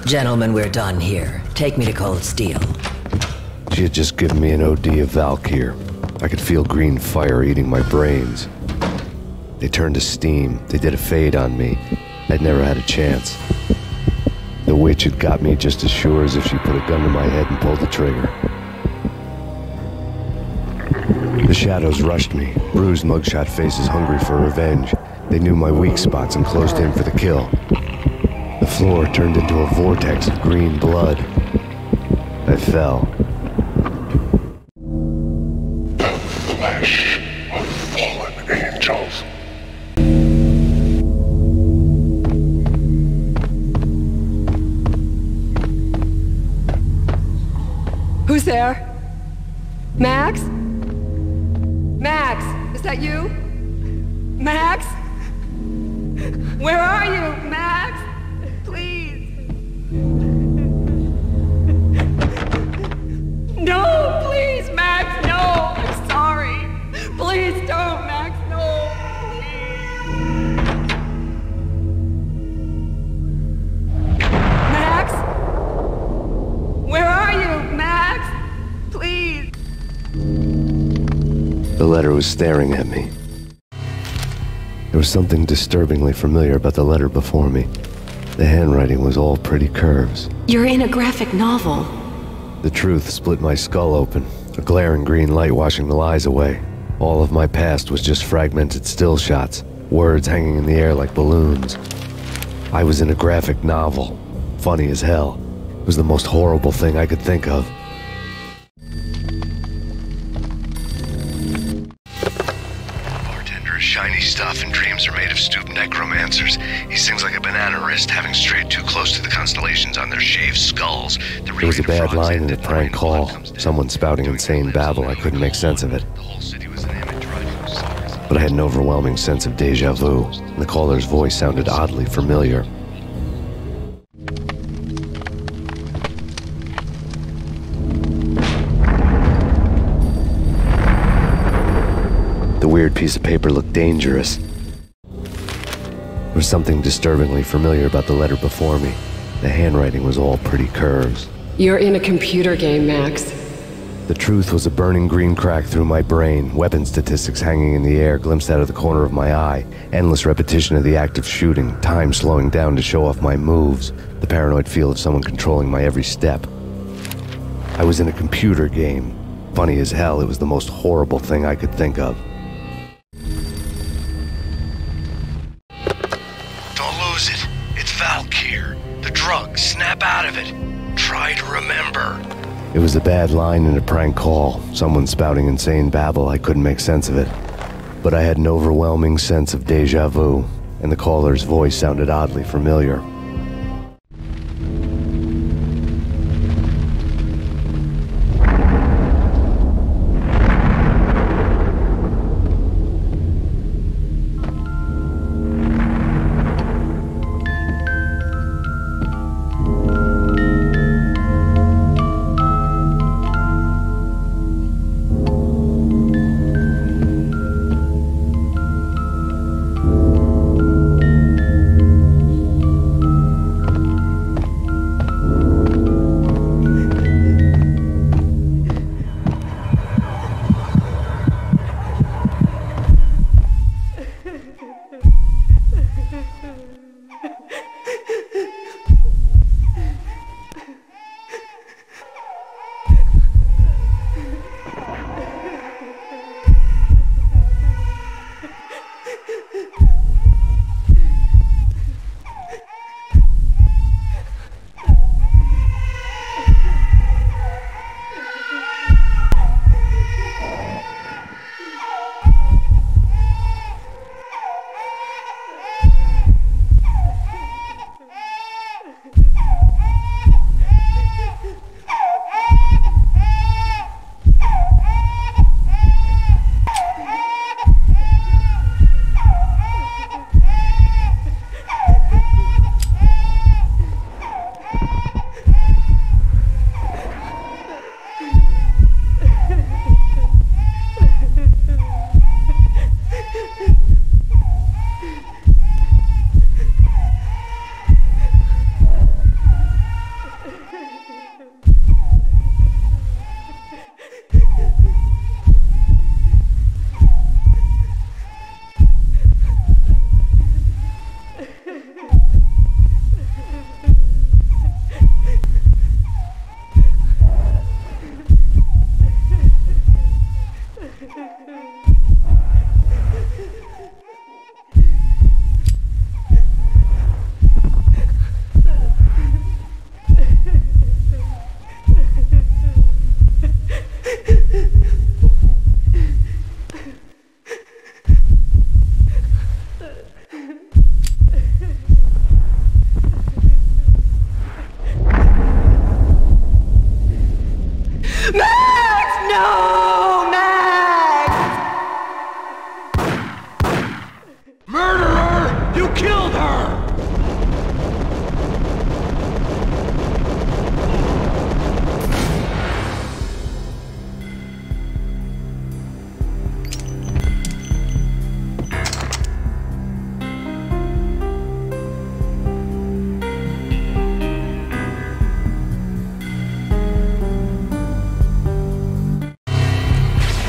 Gentlemen, we're done here. Take me to Cold Steel. She had just given me an OD of Valkyr. I could feel green fire eating my brains. They turned to steam. They did a fade on me. I'd never had a chance. The witch had got me just as sure as if she put a gun to my head and pulled the trigger. The shadows rushed me, bruised mugshot faces hungry for revenge. They knew my weak spots and closed in for the kill. The floor turned into a vortex of green blood. I fell. The flesh of fallen angels. Who's there? Max? Max, is that you? Max? Where are you, Max? Please. No, please, Max, no. I'm sorry. Please don't, Max, no. Please. Max? Where are you, Max? Please. The letter was staring at me. There was something disturbingly familiar about the letter before me. The handwriting was all pretty curves. You're in a graphic novel. The truth split my skull open, a glaring green light washing the lies away. All of my past was just fragmented still shots, words hanging in the air like balloons. I was in a graphic novel, funny as hell. It was the most horrible thing I could think of. Shiny stuff and dreams are made of stooped necromancers. He sings like a banana wrist, having strayed too close to the constellations on their shaved skulls. There was a bad line in a prank call. Someone spouting insane babble. I couldn't make sense of it. But I had an overwhelming sense of deja vu, and the caller's voice sounded oddly familiar. The weird piece of paper looked dangerous. There was something disturbingly familiar about the letter before me. The handwriting was all pretty curves. You're in a computer game, Max. The truth was a burning green crack through my brain, weapon statistics hanging in the air, glimpsed out of the corner of my eye, endless repetition of the act of shooting, time slowing down to show off my moves, the paranoid feel of someone controlling my every step. I was in a computer game. Funny as hell, it was the most horrible thing I could think of. Valkyr. The drug. Snap out of it. Try to remember. It was a bad line in a prank call. Someone spouting insane babble. I couldn't make sense of it. But I had an overwhelming sense of deja vu, and the caller's voice sounded oddly familiar.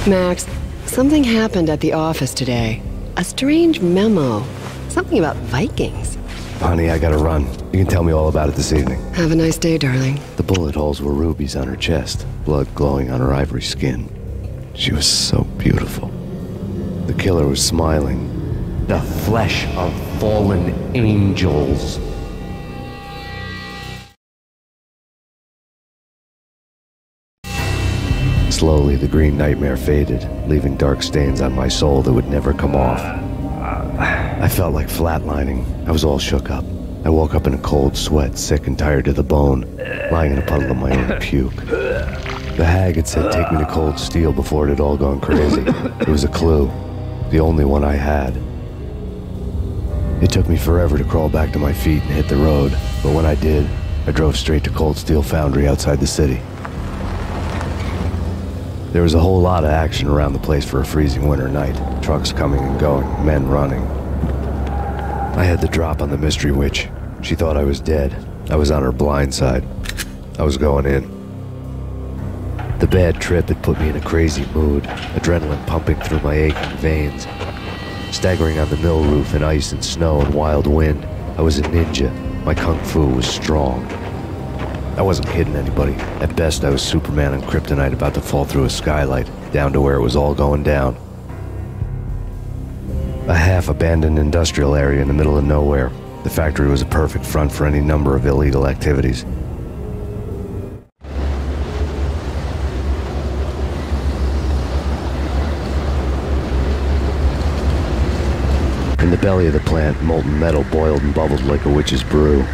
Max, something happened at the office today. A strange memo. Something about Vikings. Honey, I gotta run. You can tell me all about it this evening. Have a nice day, darling. The bullet holes were rubies on her chest, blood glowing on her ivory skin. She was so beautiful. The killer was smiling. The flesh of fallen angels. Slowly, the green nightmare faded, leaving dark stains on my soul that would never come off. I felt like flatlining. I was all shook up. I woke up in a cold sweat, sick and tired to the bone, lying in a puddle of my own puke. The hag had said take me to Cold Steel before it had all gone crazy. It was a clue. The only one I had. It took me forever to crawl back to my feet and hit the road, but when I did, I drove straight to Cold Steel Foundry outside the city. There was a whole lot of action around the place for a freezing winter night. Trucks coming and going, men running. I had the drop on the Mystery Witch. She thought I was dead. I was on her blind side. I was going in. The bad trip had put me in a crazy mood, adrenaline pumping through my aching veins. Staggering on the mill roof in ice and snow and wild wind, I was a ninja. My kung fu was strong. I wasn't kidding anybody. At best, I was Superman on Kryptonite about to fall through a skylight, down to where it was all going down. A half-abandoned industrial area in the middle of nowhere. The factory was a perfect front for any number of illegal activities. In the belly of the plant, molten metal boiled and bubbled like a witch's brew.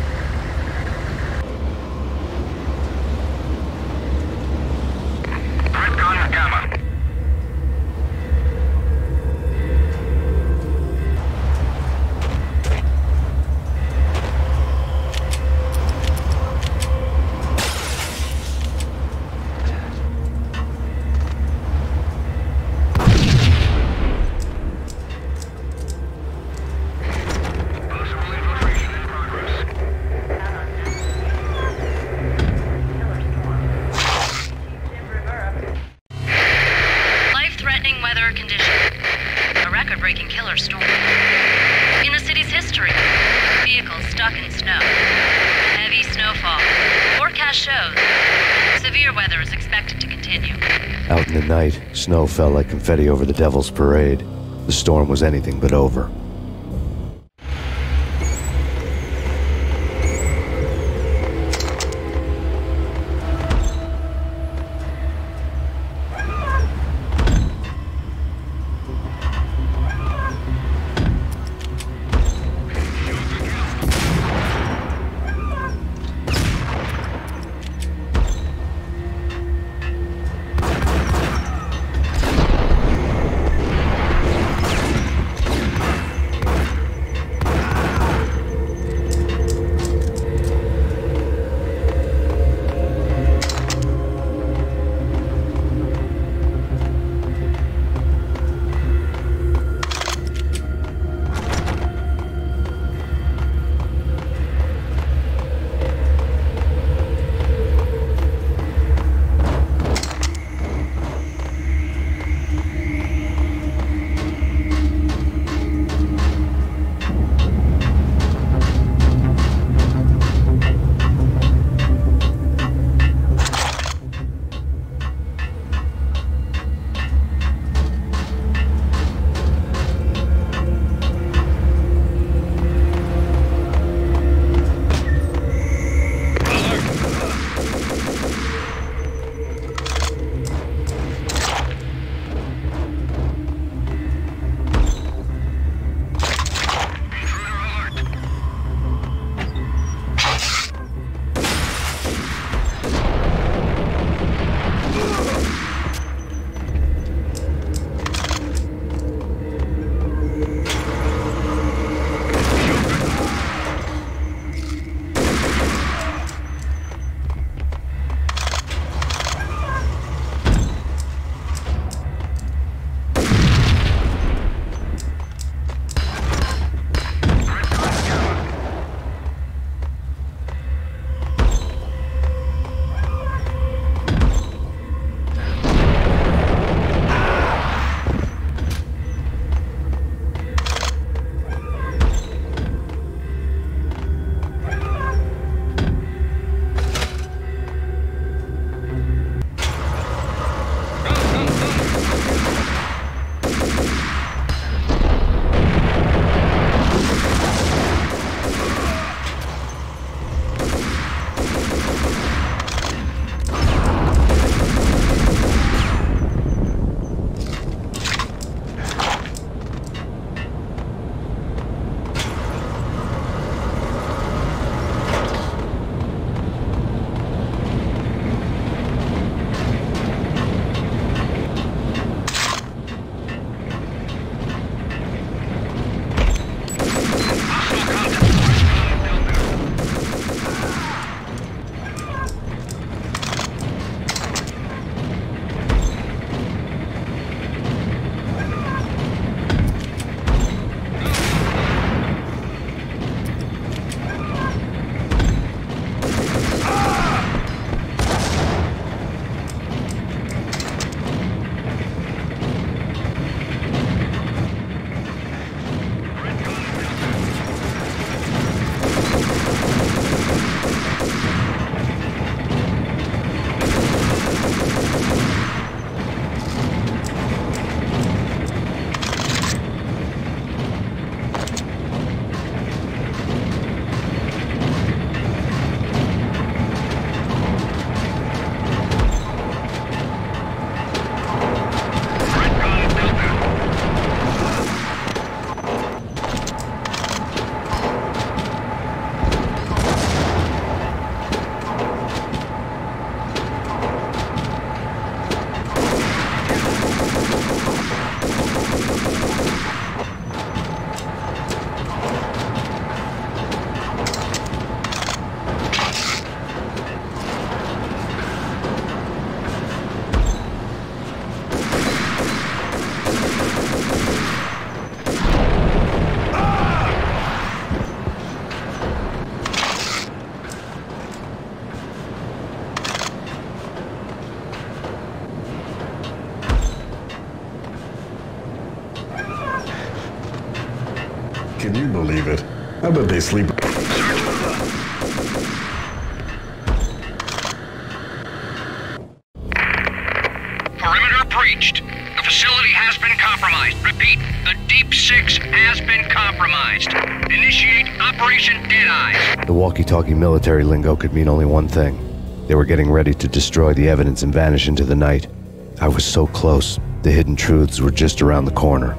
Out in the night, snow fell like confetti over the Devil's Parade. The storm was anything but over. Can you believe it? I bet they sleep. Perimeter breached. The facility has been compromised. Repeat, the Deep Six has been compromised. Initiate Operation Deadeye. The walkie-talkie military lingo could mean only one thing. They were getting ready to destroy the evidence and vanish into the night. I was so close. The hidden truths were just around the corner.